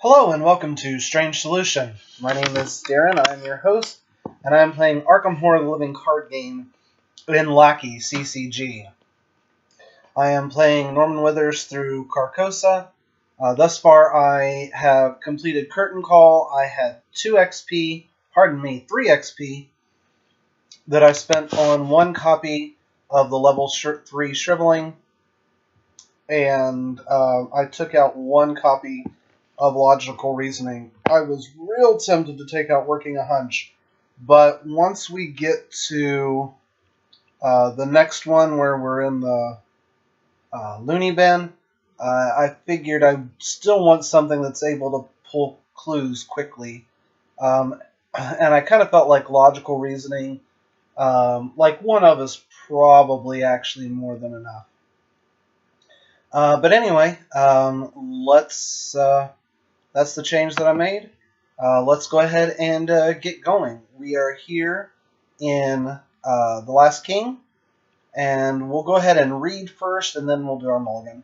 Hello and welcome to Strange Solution. My name is Darren, I'm your host, and I'm playing Arkham Horror the Living card game in Lackey CCG. I am playing Norman Withers through Carcosa. Thus far I have completed Curtain Call. I had 3 XP that I spent on one copy of the level 3 Shriveling, and I took out one copy of Logical Reasoning. I was real tempted to take out Working a Hunch, but once we get to the next one where we're in the Looney Bin, I figured I still want something that's able to pull clues quickly. And I kind of felt like Logical Reasoning, like one of is probably actually more than enough. But anyway, that's the change that I made. Let's go ahead and get going. We are here in The Last King, and we'll go ahead and read first, and then we'll do our mulligan.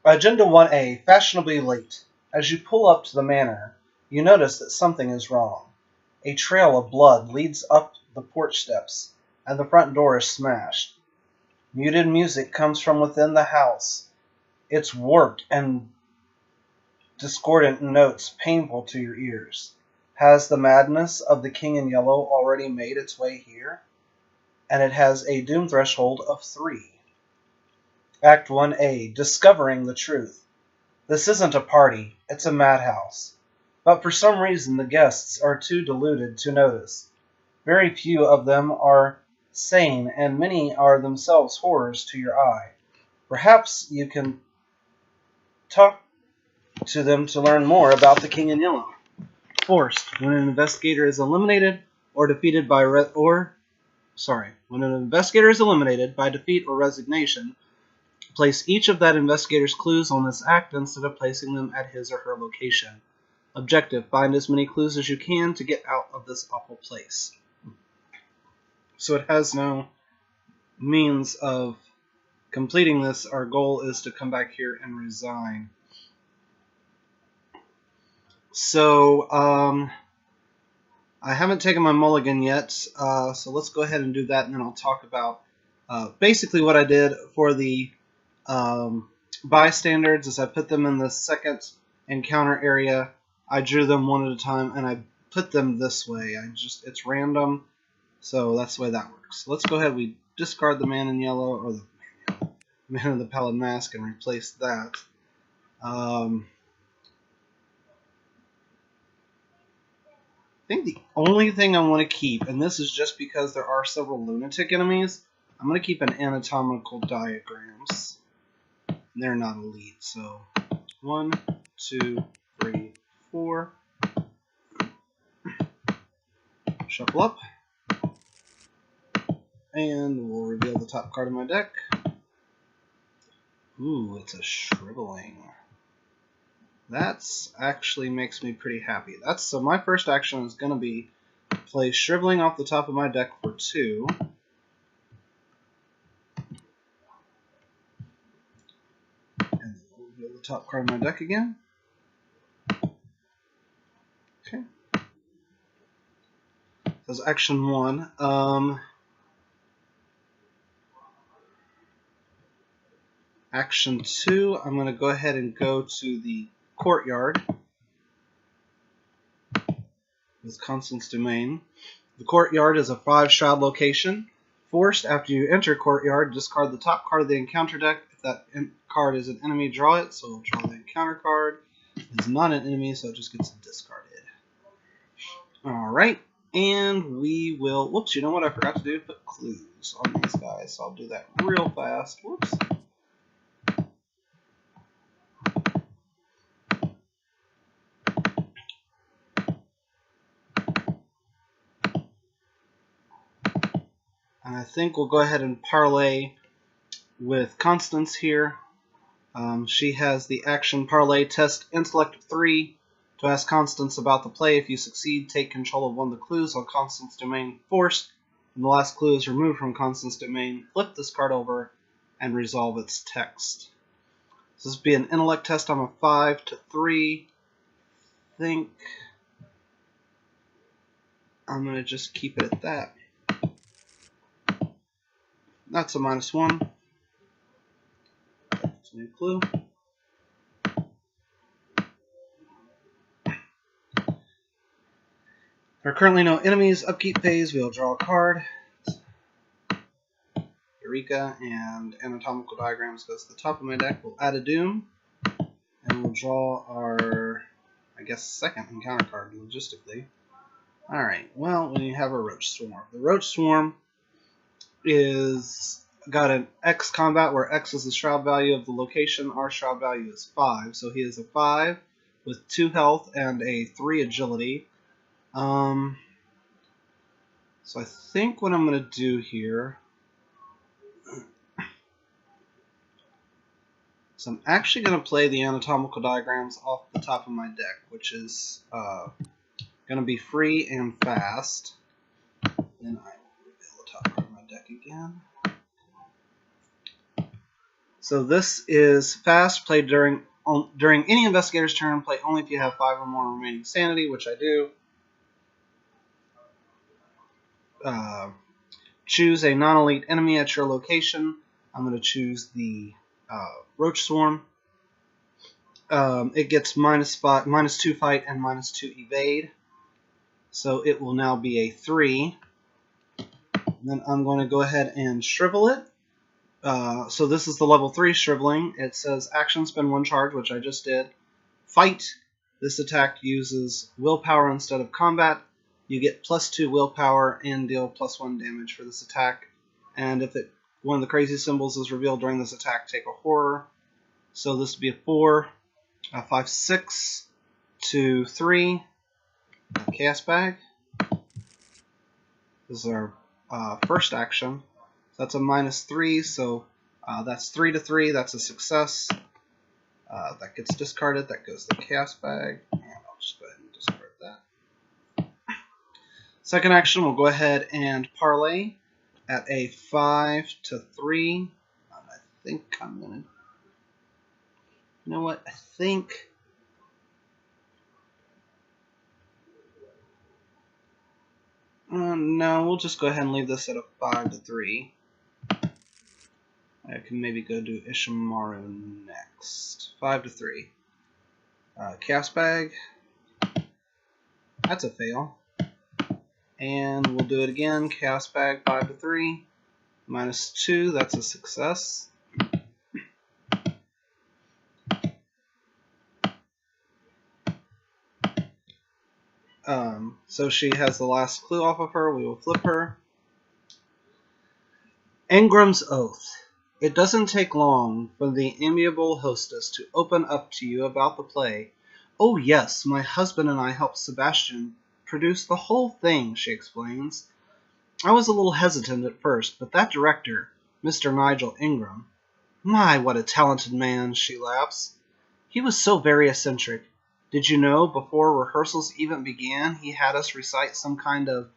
Agenda 1A, Fashionably Late. As you pull up to the manor, you notice that something is wrong. A trail of blood leads up the porch steps, and the front door is smashed. Muted music comes from within the house. It's warped and discordant notes painful to your ears. Has the madness of the King in Yellow already made its way here? And it has a doom threshold of 3. Act 1A, Discovering the Truth. This isn't a party, it's a madhouse. But for some reason the guests are too deluded to notice. Very few of them are sane, and many are themselves horrors to your eye. Perhaps you can talk to them to learn more about the King in Yellow. Forced. When an investigator is eliminated or defeated by when an investigator is eliminated by defeat or resignation, place each of that investigator's clues on this act instead of placing them at his or her location. Objective: find as many clues as you can to get out of this awful place. So it has no means of completing this. Our goal is to come back here and resign. So, I haven't taken my mulligan yet, so let's go ahead and do that, and then I'll talk about basically what I did for the bystanders is I put them in the second encounter area. I drew them one at a time, and I put them this way. It's random, so that's the way that works. So let's go ahead. We discard the Man in Yellow, or the Man in the Pallid Mask, and replace that. I think the only thing I want to keep, and this is just because there are several lunatic enemies, I'm going to keep an anatomical diagrams. They're not elite, so 1, 2, 3, 4. Shuffle up. And we'll reveal the top card of my deck. Ooh, it's a Shriveling. That actually makes me pretty happy. So my first action is going to be play Shriveling off the top of my deck for 2. And we'll reveal the top card of my deck again. Okay. That's action 1. Action 2, I'm going to go ahead and go to the Courtyard with Constance Domain. The Courtyard is a 5-shroud location. Forced, after you enter Courtyard, discard the top card of the encounter deck. If that card is an enemy, draw it, so we'll draw the encounter card. It's not an enemy, so it just gets discarded. Alright, and we will... Whoops, you know what I forgot to do? Put clues on these guys, so I'll do that real fast. Whoops. And I think we'll go ahead and parlay with Constance here. She has the action parlay test intellect 3 to ask Constance about the play. If you succeed, take control of one of the clues on Constance Domain Forced. When the last clue is removed from Constance Domain, flip this card over and resolve its text. So this would be an intellect test on a 5 to 3. think I'm going to just keep it at that. That's a -1. That's a new clue. There are currently no enemies. Upkeep phase, we'll draw a card. Eureka, and Anatomical Diagrams goes to the top of my deck. We'll add a Doom, and we'll draw our, I guess, second encounter card, logistically. Alright, well, we have a Roach Swarm. The Roach Swarm is got an X combat, where X is the shroud value of the location. Our shroud value is 5, so he is a 5 with 2 health and a 3 agility. So I think what I'm going to do here, so I'm actually going to play the Anatomical Diagrams off the top of my deck, which is going to be free and fast. Then I will reveal the top part of my deck again. So this is fast, played during any investigator's turn, play only if you have 5 or more remaining sanity, which I do. Choose a non-elite enemy at your location. I'm going to choose the Roach Swarm. It gets -2 fight and -2 evade. So it will now be a 3. Then I'm going to go ahead and shrivel it. So this is the level 3 shriveling. It says action, spend 1 charge, which I just did. Fight. This attack uses willpower instead of combat. You get +2 willpower and deal +1 damage for this attack. And if one of the crazy symbols is revealed during this attack, take a horror. So this would be a 4, a 5, 6, 2, 3, a Chaos Bag. This is our first action. That's a -3, so that's 3 to 3. That's a success. That gets discarded. That goes to the Chaos Bag. And I'll just go ahead and discard that. Second action, we'll go ahead and parlay at a 5 to 3. I think I'm going to... You know what? I think... no, we'll just go ahead and leave this at a 5 to 3. I can maybe go do Ishimaru next. 5 to 3. Chaos Bag. That's a fail. And we'll do it again. Chaos Bag, 5 to 3. -2, that's a success. So she has the last clue off of her. We will flip her. Angram's Oath. It doesn't take long for the amiable hostess to open up to you about the play. Oh yes, my husband and I helped Sebastian produce the whole thing, she explains. I was a little hesitant at first, but that director, Mr. Nigel Ingram, my, what a talented man, she laughs. He was so very eccentric. Did you know, before rehearsals even began, he had us recite some kind of,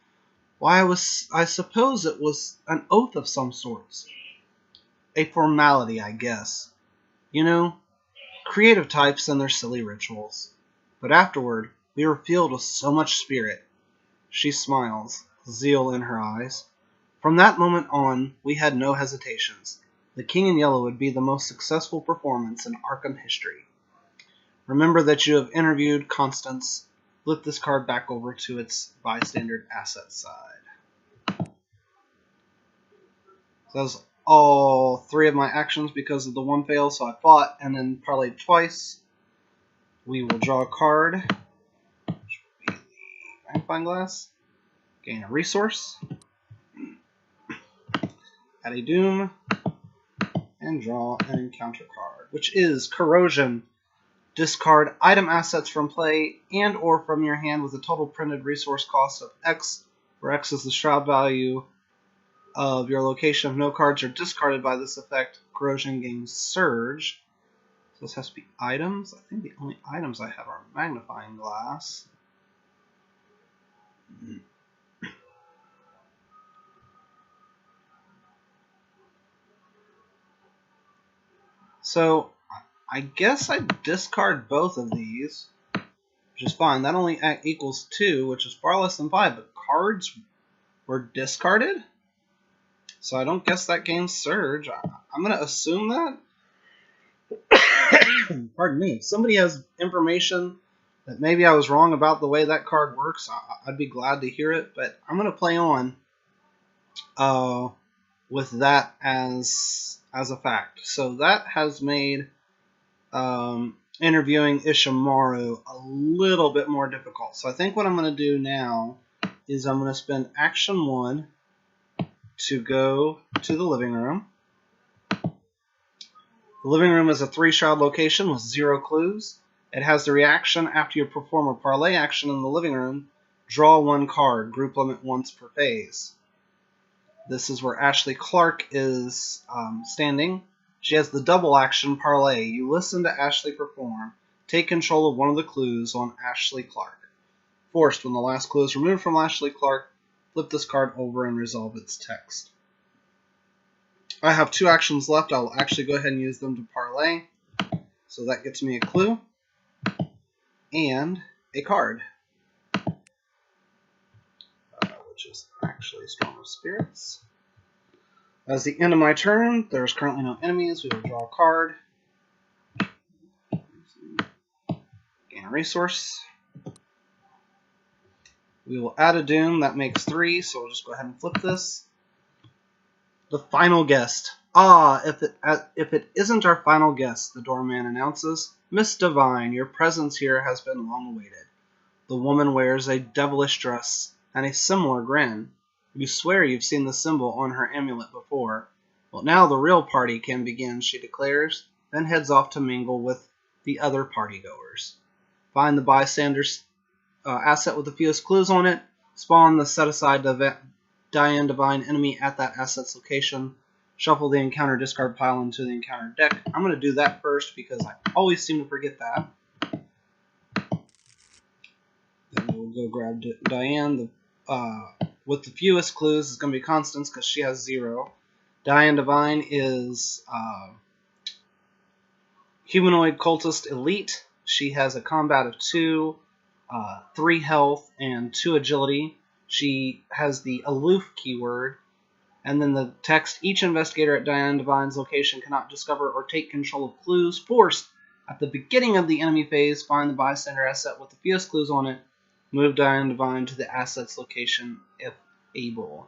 I suppose it was an oath of some sorts. A formality, I guess. You know, creative types and their silly rituals. But afterward, we were filled with so much spirit. She smiles, zeal in her eyes. From that moment on, we had no hesitations. The King in Yellow would be the most successful performance in Arkham history. Remember that you have interviewed Constance. Flip this card back over to its bystander asset side. So that was all 3 of my actions because of the 1 fail, so I fought and then parlayed twice. We will draw a card, which will be the Magnifying Glass. Gain a resource. Add a Doom. And draw an encounter card, which is Corrosion. Discard item assets from play and or from your hand with a total printed resource cost of X, where X is the shroud value of your location. If no cards are discarded by this effect, Corrosion gains Surge. So this has to be items. I think the only items I have are Magnifying Glass. So I guess I discard both of these. which is fine. That only equals 2, which is far less than 5, but cards were discarded? So I don't guess that gains Surge. I'm going to assume that. Pardon me. If somebody has information that maybe I was wrong about the way that card works, I'd be glad to hear it, but I'm going to play on with that as a fact. So that has made interviewing Ishimaru a little bit more difficult. So I think what I'm going to do now is I'm going to spend action 1 to go to the living room. The living room is a 3-shroud location with 0 clues. It has the reaction after you perform a parlay action in the living room. Draw 1 card, group limit once per phase. This is where Ashley Clark is standing. She has the double action parlay. You listen to Ashley perform. Take control of one of the clues on Ashley Clark. Forced, when the last clue is removed from Ashley Clark, flip this card over and resolve its text. I have 2 actions left. I'll actually go ahead and use them to parlay. So that gets me a clue and a card, which is actually Storm of Spirits. As the end of my turn, there's currently no enemies. We will draw a card, gain a resource. We will add a doom. That makes 3, so we'll just go ahead and flip this. The final guest. If it isn't our final guest, the doorman announces, Miss Divine, your presence here has been long awaited. The woman wears a devilish dress and a similar grin. You swear you've seen the symbol on her amulet before. Well, now the real party can begin, she declares, then heads off to mingle with the other partygoers. Find the bystander's asset with the fewest clues on it. Spawn the set-aside Diane Divine enemy at that asset's location. Shuffle the encounter discard pile into the encounter deck. I'm going to do that first because I always seem to forget that. Then we'll go grab Diane. With the fewest clues is going to be Constance because she has 0. Diane Divine is humanoid cultist elite. She has a combat of 2, 3 health, and 2 agility. She has the aloof keyword, and then the text, each investigator at Diane Divine's location cannot discover or take control of clues forced at the beginning of the enemy phase. Find the bystander asset with the fewest clues on it. Move Diane Divine to the asset's location if able.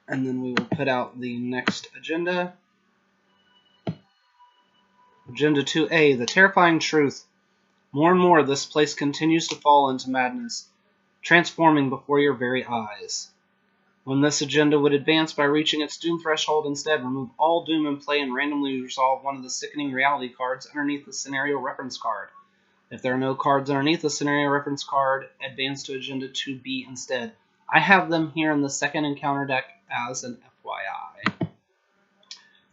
And then we will put out the next agenda. Agenda 2A, the terrifying truth. More and more, this place continues to fall into madness, transforming before your very eyes. When this agenda would advance by reaching its doom threshold, instead remove all doom in play and randomly resolve one of the sickening reality cards underneath the scenario reference card. If there are no cards underneath the scenario reference card, advance to Agenda 2B instead. I have them here in the second encounter deck as an FYI,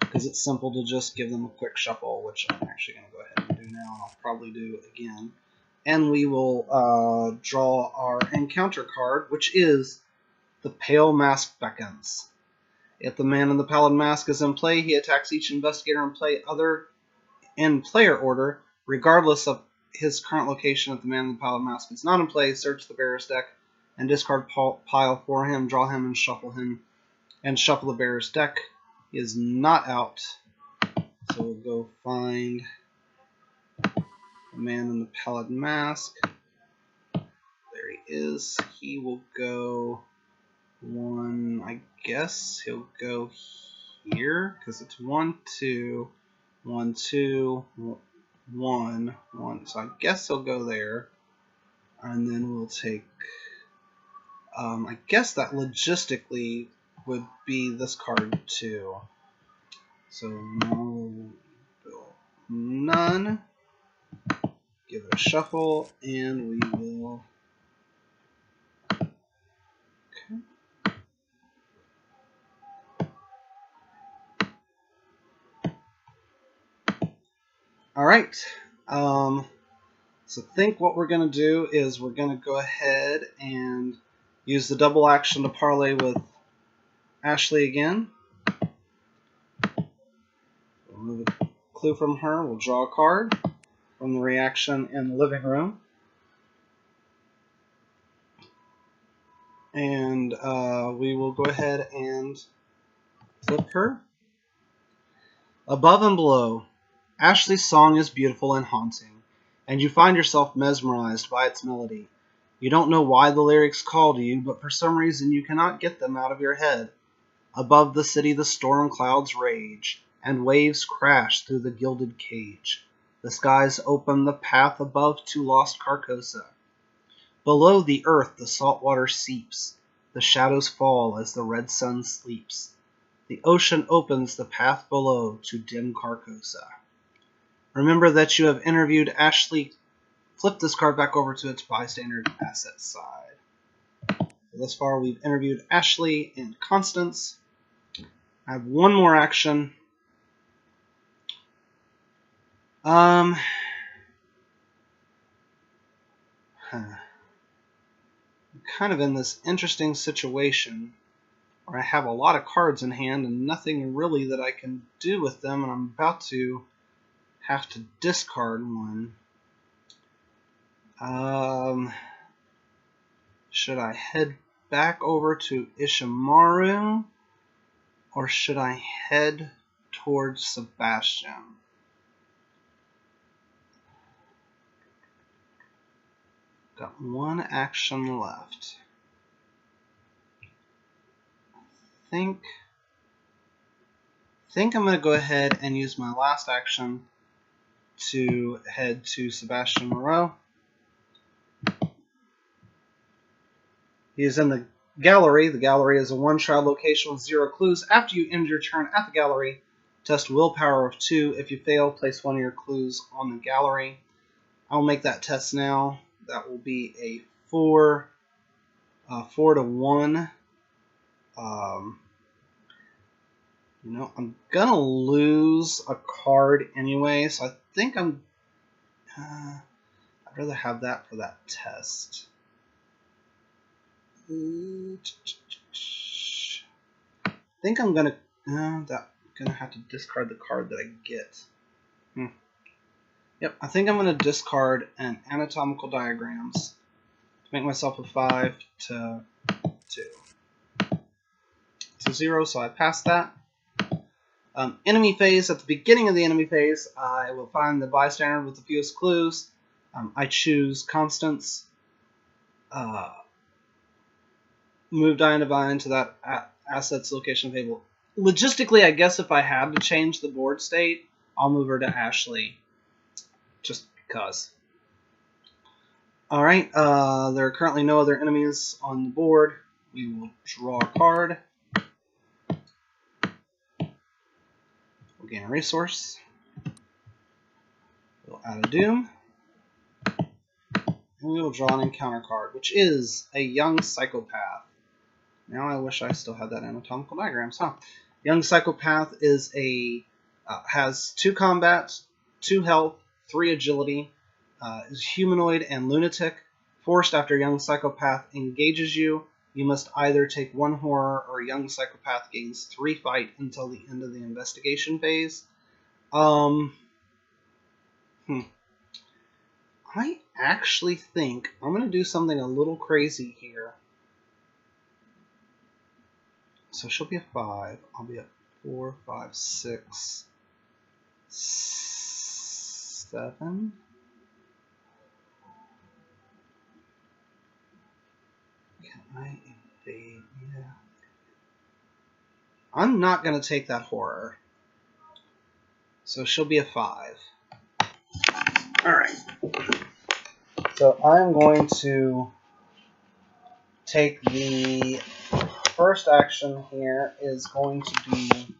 because it's simple to just give them a quick shuffle, which I'm actually going to go ahead and do now, and I'll probably do again. And we will draw our encounter card, which is the Pale Mask Beckons. If the man in the Pallid Mask is in play, he attacks each investigator in play other in player order, regardless of his current location. If the man in the Pallid Mask is not in play, search the bearer's deck and discard pile for him, draw him, and shuffle the bearer's deck. He is not out, so we'll go find the man in the Pallid Mask. There he is. He will go 1, I guess he'll go here, because it's 1, 2, 1, 2, 1, 1. So I guess he'll go there. And then we'll take, I guess that logistically would be this card too. So no, none. Give it a shuffle, and we will. Okay. All right. So I think what we're going to do is we're going to go ahead and use the double action to parlay with Ashley again. We'll move a clue from her. We'll draw a card from the reaction in the living room. And we will go ahead and flip her. Above and below, Ashley's song is beautiful and haunting, and you find yourself mesmerized by its melody. You don't know why the lyrics call to you, but for some reason you cannot get them out of your head. Above the city the storm clouds rage, and waves crash through the gilded cage. The skies open the path above to lost Carcosa. Below the earth the salt water seeps. The shadows fall as the red sun sleeps. The ocean opens the path below to dim Carcosa. Remember that you have interviewed Ashley. Flip this card back over to its bystander asset side. Thus far, we've interviewed Ashley and Constance. I have one more action. I'm kind of in this interesting situation where I have a lot of cards in hand and nothing really that I can do with them, and I'm about to have to discard one. Should I head back over to Ishimaru, or should I head towards Sebastian? Got one action left. I think I'm going to go ahead and use my last action to head to Sebastian Moreau. He is in the gallery. The gallery is a one-shot location with 0 clues. After you end your turn at the gallery, test willpower of 2. If you fail, place one of your clues on the gallery. I'll make that test now. That will be a 4 to 1. I'm gonna lose a card anyway, so I think I'd rather have that for that test. I think I'm gonna have to discard the card that I get. Yep, I think I'm gonna discard an anatomical diagrams to make myself a 5 to 2. It's a 0, so I pass that. Enemy phase. At the beginning of the enemy phase, I will find the bystander with the fewest clues. I choose Constance. Move Diane Divine to that asset's location table. Logistically, I guess if I had to change the board state, I'll move her to Ashley. Just because. Alright, there are currently no other enemies on the board. We will draw a card. We'll gain a resource. We'll add a doom. And we will draw an encounter card, which is a young psychopath. Now I wish I still had that anatomical diagrams, huh? Young psychopath is has 2 combat, 2 health, 3 agility, is humanoid and lunatic. Forced after young psychopath engages you, you must either take 1 horror or young psychopath gains 3 fight until the end of the investigation phase. I actually think I'm going to do something a little crazy here. So she'll be a 5. I'll be a 4, 5, 6, 7. Can I invade? Yeah. I'm not going to take that horror. So she'll be a 5. Alright. So I'm going to take the first action here is going to be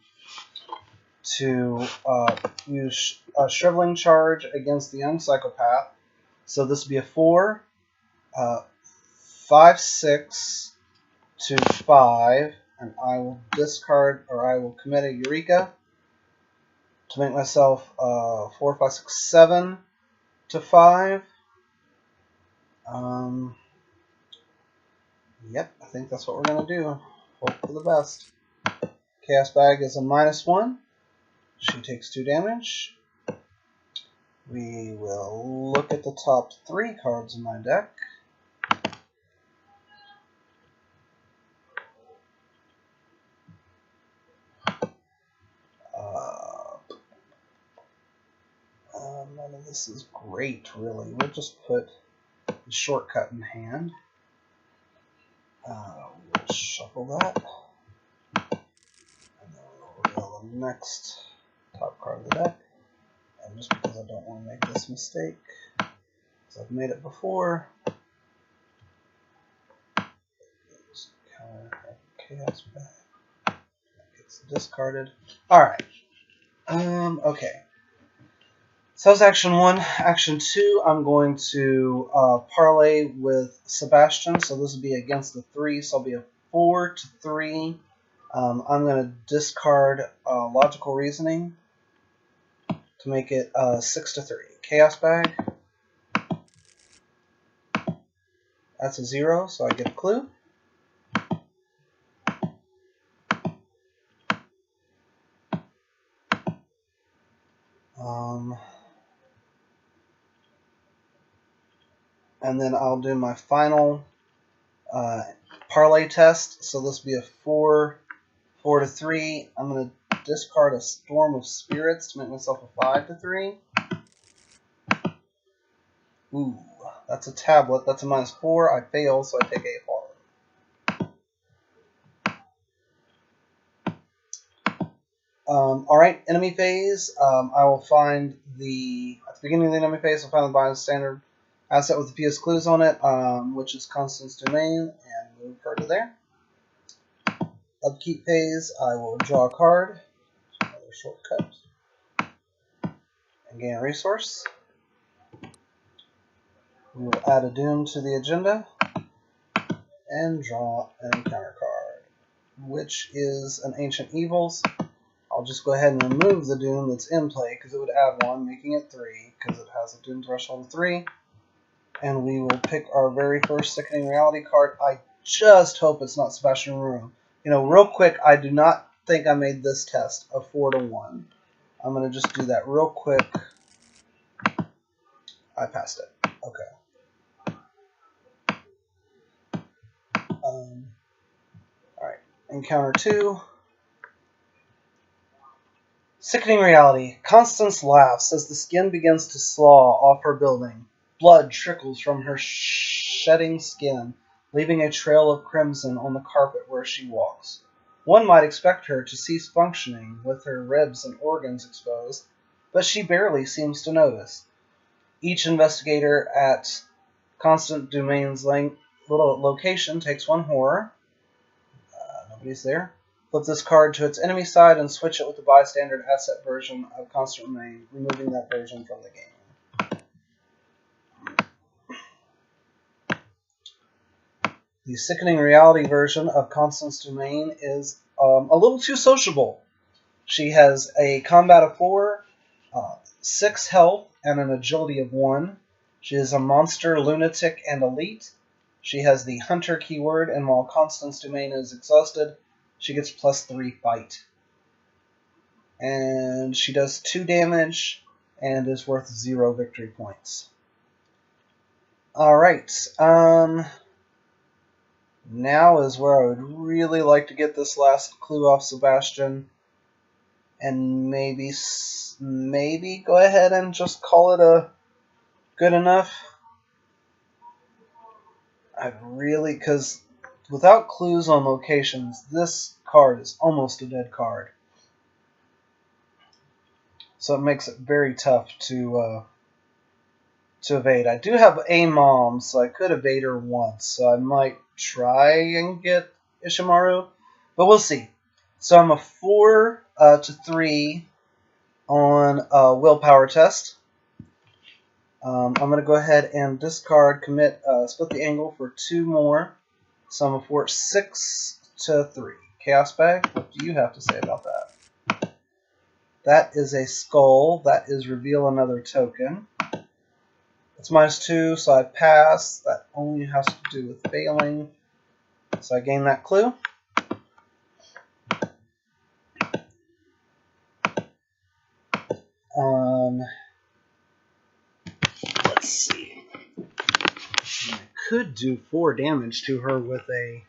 to use a shriveling charge against the young psychopath. So this will be a 4, 5, 6 to 5, and I will discard, or I will commit a Eureka to make myself 4, 5, 6, 7 to 5. Yep, I think that's what we're going to do. Hope for the best. Chaos Bag is a -1. She takes 2 damage. We will look at the top 3 cards in my deck. this is great, really. We'll just put the shortcut in hand. We'll shuffle that. And then we'll reveal the next top card of the deck. And just because I don't want to make this mistake, because I've made it before, just counter chaos back. That gets discarded. Alright. Okay. So that was action 1. Action 2, I'm going to parlay with Sebastian. So this will be against the 3. So it'll be a 4-3. I'm going to discard Logical Reasoning to make it 6-3. Chaos Bag. That's a 0, so I get a clue. And then I'll do my final parlay test. So this will be a 4-3. I'm going to discard a Storm of Spirits to make myself a 5-3. Ooh, that's a tablet. That's a -4. I fail, so I take a fall. Alright, enemy phase. I will find at the beginning of the enemy phase, I'll find the bystander asset with a few clues on it, which is Constance Domain, and move her to there. Upkeep phase, I will draw a card, another shortcut, and gain a resource. We will add a Doom to the agenda, and draw an encounter card, which is an Ancient Evils. I'll just go ahead and remove the Doom that's in play, because it would add 1, making it 3, because it has a Doom threshold of 3. And we will pick our very first Sickening Reality card. I just hope it's not Sebastian Ruru. You know, real quick, I do not think I made this test a 4-1. I'm going to just do that real quick. I passed it. Okay. Alright. Encounter 2. Sickening Reality. Constance laughs as the skin begins to slaw off her building. Blood trickles from her shedding skin, leaving a trail of crimson on the carpet where she walks. One might expect her to cease functioning with her ribs and organs exposed, but she barely seems to notice. Each investigator at Constance Domain's little location takes 1 horror. Nobody's there. Flip this card to its enemy side and switch it with the bystander asset version of Constance Domain, removing that version from the game. The Sickening Reality version of Constance Domain is a little too sociable. She has a combat of 4, 6 health, and an agility of 1. She is a monster, lunatic, and elite. She has the hunter keyword, and while Constance Domain is exhausted, she gets +3 fight. And she does 2 damage and is worth 0 victory points. Alright, now is where I would really like to get this last clue off Sebastian, and maybe go ahead and just call it a good enough. Because without clues on locations, this card is almost a dead card. So it makes it very tough to evade. I do have a mom, so I could evade her once, so I might try and get Ishimaru, but we'll see. So I'm a 4-3 on a willpower test. I'm going to go ahead and discard, commit, split the angle for 2 more. So I'm a 6-3. Chaos Bag, what do you have to say about that? That is a skull. That is reveal another token. It's -2, so I pass. That only has to do with failing. So I gain that clue. Let's see. I could do 4 damage to her with a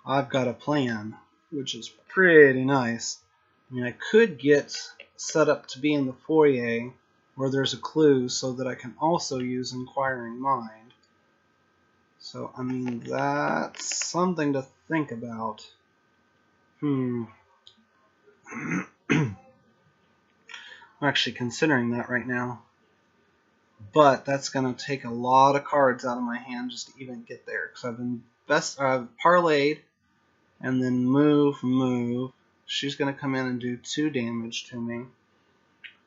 I've Got a Plan, which is pretty nice. I mean, I could get set up to be in the foyer where there's a clue so that I can also use Inquiring Mind. So, I mean, that's something to think about. I'm actually considering that right now. But that's going to take a lot of cards out of my hand just to even get there. Because I've parlayed and then move. She's going to come in and do 2 damage to me.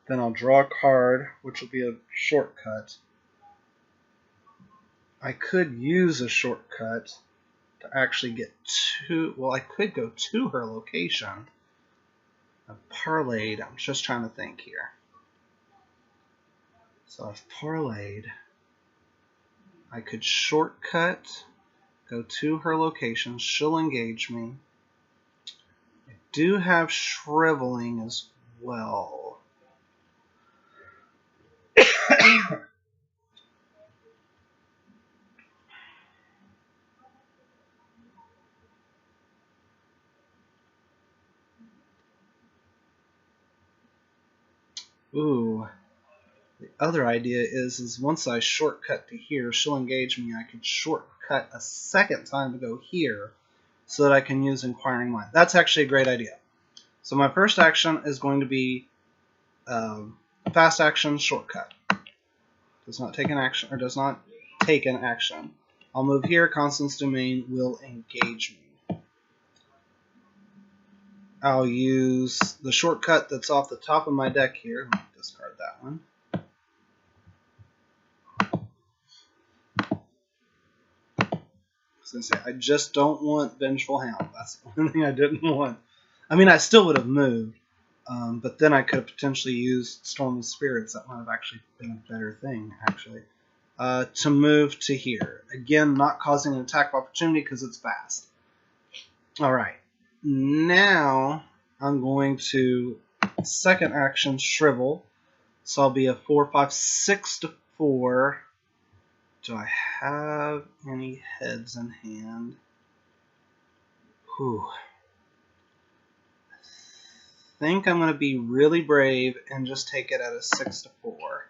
Then I'll draw a card, which will be a shortcut. I could use a shortcut to actually get to... Well, I could go to her location. I've parlayed. I'm just trying to think here. So I've parlayed. I could shortcut, go to her location. She'll engage me. I do have shriveling as well. Ooh. The other idea is once I shortcut to here, she'll engage me. I could shortcut a second time to go here so that I can use Inquiring Mind. That's actually a great idea. So my first action is going to be fast action shortcut. Does not take an action, or does not take an action. I'll move here. Constance Domain will engage me. I'll use the shortcut that's off the top of my deck here. Let me discard that one. I just don't want Vengeful Hound. That's the only thing I didn't want. I mean, I still would have moved, but then I could have potentially used Storm of Spirits. That might have actually been a better thing, actually. To move to here. Again, not causing an attack of opportunity because it's fast. Alright. Now, I'm going to second action Shrivel. So I'll be a 4, 5, 6 to 4. Do I have any heads in hand? Whew. I think I'm going to be really brave and just take it at a 6 to 4.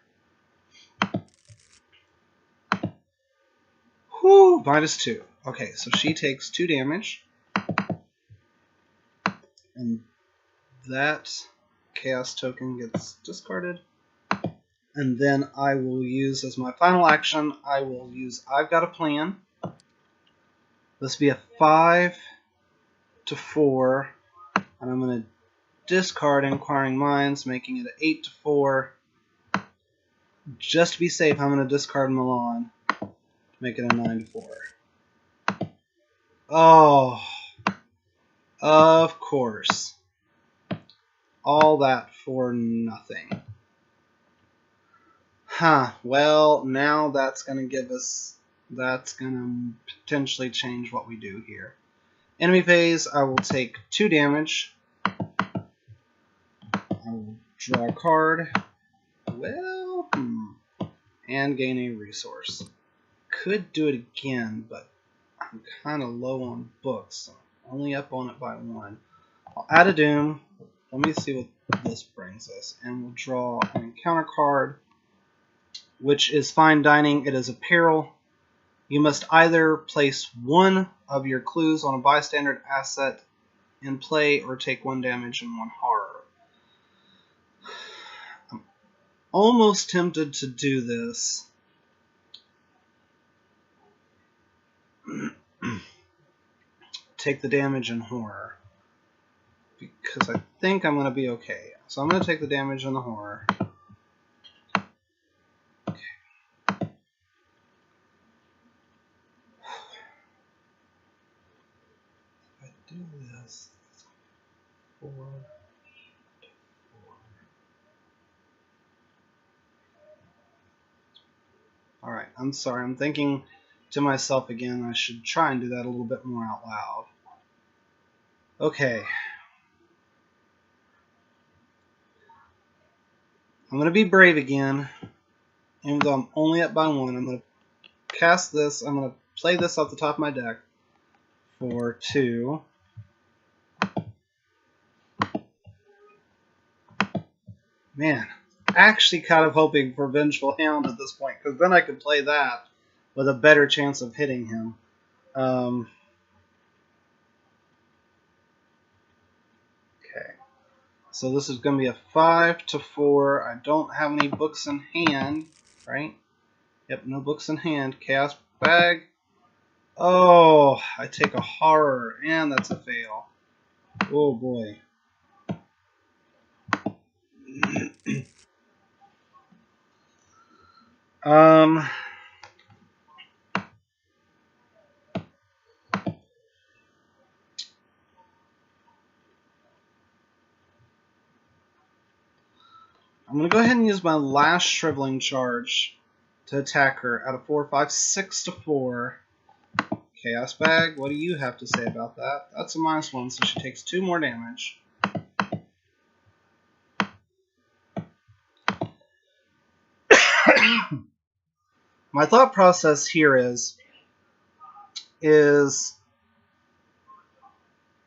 Whew, -2. Okay, so she takes 2 damage. And that Chaos token gets discarded. And then I will use, as my final action, I will use I've Got a Plan. This will be a 5 to 4. And I'm going to discard Inquiring Minds, making it an 8 to 4. Just to be safe, I'm going to discard Milan to make it a 9 to 4. Oh, of course. All that for nothing. Huh, well, now that's going to give us, that's going to potentially change what we do here. Enemy phase, I will take 2 damage. I will draw a card. Well, and gain a resource. Could do it again, but I'm kind of low on books, so I'm only up on it by 1. I'll add a Doom. Let me see what this brings us. And we'll draw an encounter card, which is Fine Dining. It is a peril. You must either place 1 of your clues on a bystander asset in play or take 1 damage and 1 horror. I'm almost tempted to do this. Take the damage and horror. Because I think I'm going to be okay. So I'm going to take the damage and the horror. Do this. 4 to 4. Alright, I'm sorry. I'm thinking to myself again. I should try and do that a little bit more out loud. Okay. I'm going to be brave again. Even though I'm only up by 1, I'm going to cast this. I'm going to play this off the top of my deck for 2. Man, actually kind of hoping for Vengeful Hound at this point, because then I could play that with a better chance of hitting him. Okay. So this is going to be a 5-4. I don't have any books in hand, right? Yep, no books in hand. Chaos Bag. Oh, I take a horror, and that's a fail. Oh boy. I'm going to go ahead and use my last Shriveling Charge to attack her out of 4, 5, 6-4. Chaos Bag, what do you have to say about that? That's a -1, so she takes 2 more damage. My thought process here is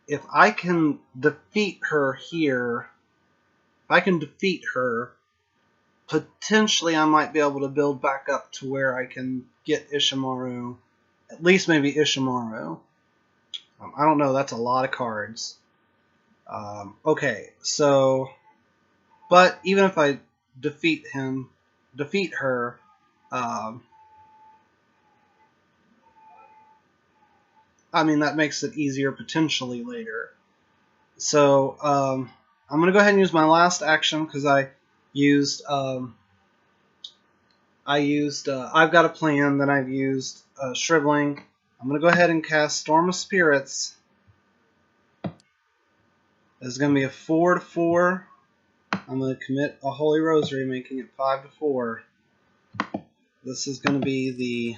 if I can defeat her here, if I can defeat her, potentially I might be able to build back up to where I can get Ishimaru, at least maybe Ishimaru. I don't know, that's a lot of cards. Okay, so, but even if I defeat her, I mean, that makes it easier potentially later. So, I'm going to go ahead and use my last action because I've got a plan, then I've used Shriveling. I'm going to go ahead and cast Storm of Spirits. It's going to be a 4-4. I'm going to commit a Holy Rosary, making it 5-4. This is going to be the...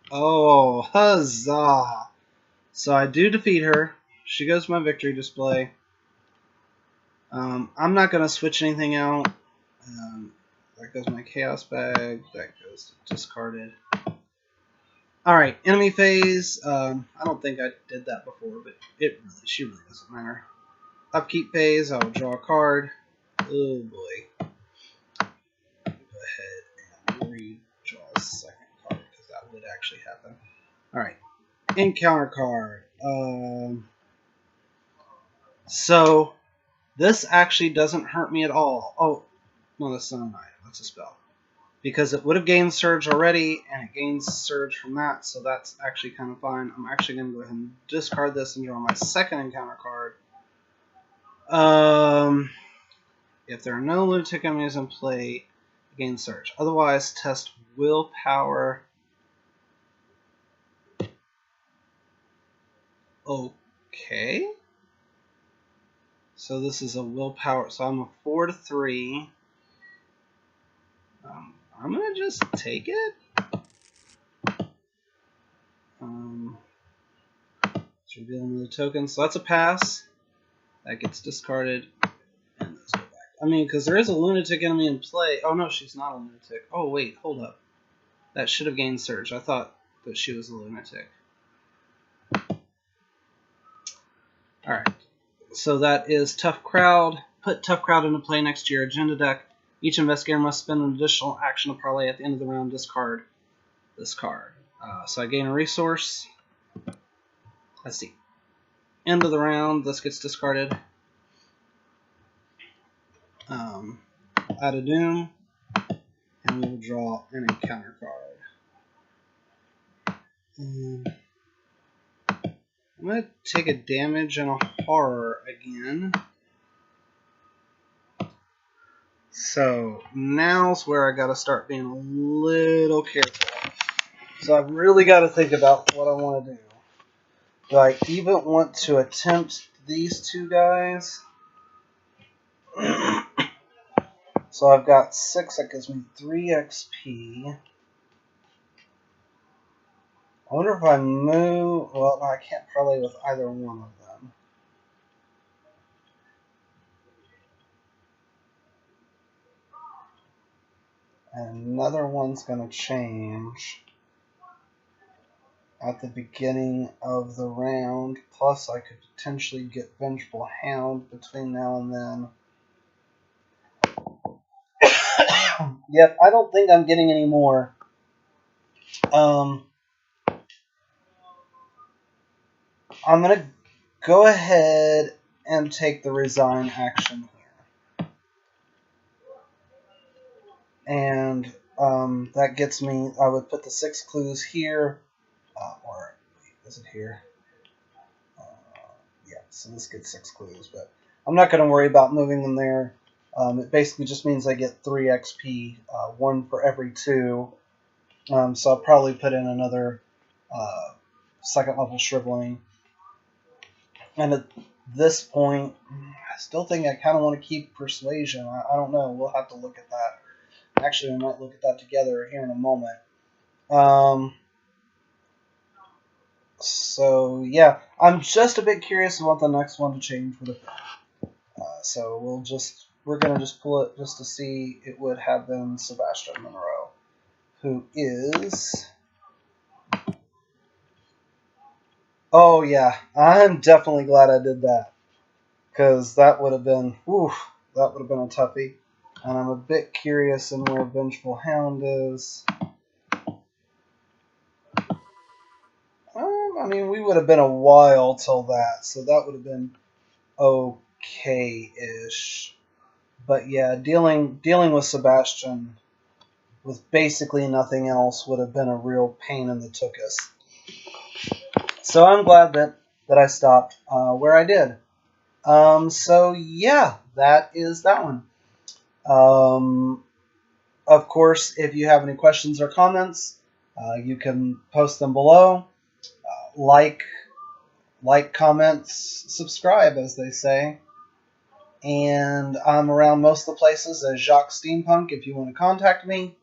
Oh, huzzah! So I do defeat her. She goes to my victory display. I'm not going to switch anything out. That goes my Chaos Bag. That goes discarded. Alright, enemy phase. I don't think I did that before, but she really doesn't matter. Upkeep phase, I will draw a card. Oh boy. Go ahead and redraw a second card, because that would actually happen. Alright, encounter card. So, this actually doesn't hurt me at all. Oh, no, that's not an item. That's a spell. Because it would have gained Surge already, and it gains Surge from that, so that's actually kind of fine. I'm actually going to go ahead and discard this and draw my second encounter card. If there are no lunatic enemies in play, gain Surge. Otherwise, test Willpower. Okay. So this is a Willpower. So I'm a 4-3. I'm going to just take it. Let's reveal another token. So that's a pass. That gets discarded. And those go back. I mean, because there is a lunatic enemy in play. Oh, no, she's not a lunatic. Oh, wait, hold up. That should have gained Surge. I thought that she was a lunatic. Alright. So that is Tough Crowd. Put Tough Crowd into play next to your agenda deck. Each investigator must spend an additional action to parlay at the end of the round. Discard this card. So I gain a resource. Let's see. End of the round. This gets discarded. Add a Doom. And we will draw an encounter card. I'm going to take a damage and a horror again. So now's where I got to start being a little careful. So I've really got to think about what I want to do. Do I even want to attempt these two guys? So I've got 6, that gives me 3 XP. I wonder if I move... Well, no, I can't parlay with either one of them. And another one's going to change. at the beginning of the round. Plus, I could potentially get Vengeful Hound between now and then. Yep, I don't think I'm getting any more. I'm going to go ahead and take the Resign action here. And that gets me, I would put the 6 clues here. Or, is it here? Yeah, so this gets 6 clues, but I'm not going to worry about moving them there. It basically just means I get 3 XP, 1 for every 2. So I'll probably put in another 2nd level Shriveling. And at this point, I still think I kind of want to keep Persuasion. I don't know. We'll have to look at that. Actually, we might look at that together here in a moment. So, yeah. I'm just a bit curious about the next one to change for the... So we're going to just pull it just to see. It would have been Sebastian Monroe, who is... Oh, yeah. I'm definitely glad I did that. Because that would have been... that would have been a toughie. And I'm a bit curious in where Vengeful Hound is. I mean, we would have been a while till that, so that would have been okay-ish. But yeah, dealing with Sebastian with basically nothing else would have been a real pain in the tuchus. So I'm glad that I stopped where I did. So yeah, that is that one. Of course, if you have any questions or comments, you can post them below. Like, comments, subscribe, as they say. And I'm around most of the places as Jacques Steampunk if you want to contact me.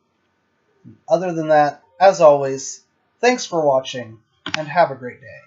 Other than that, as always, thanks for watching, and have a great day.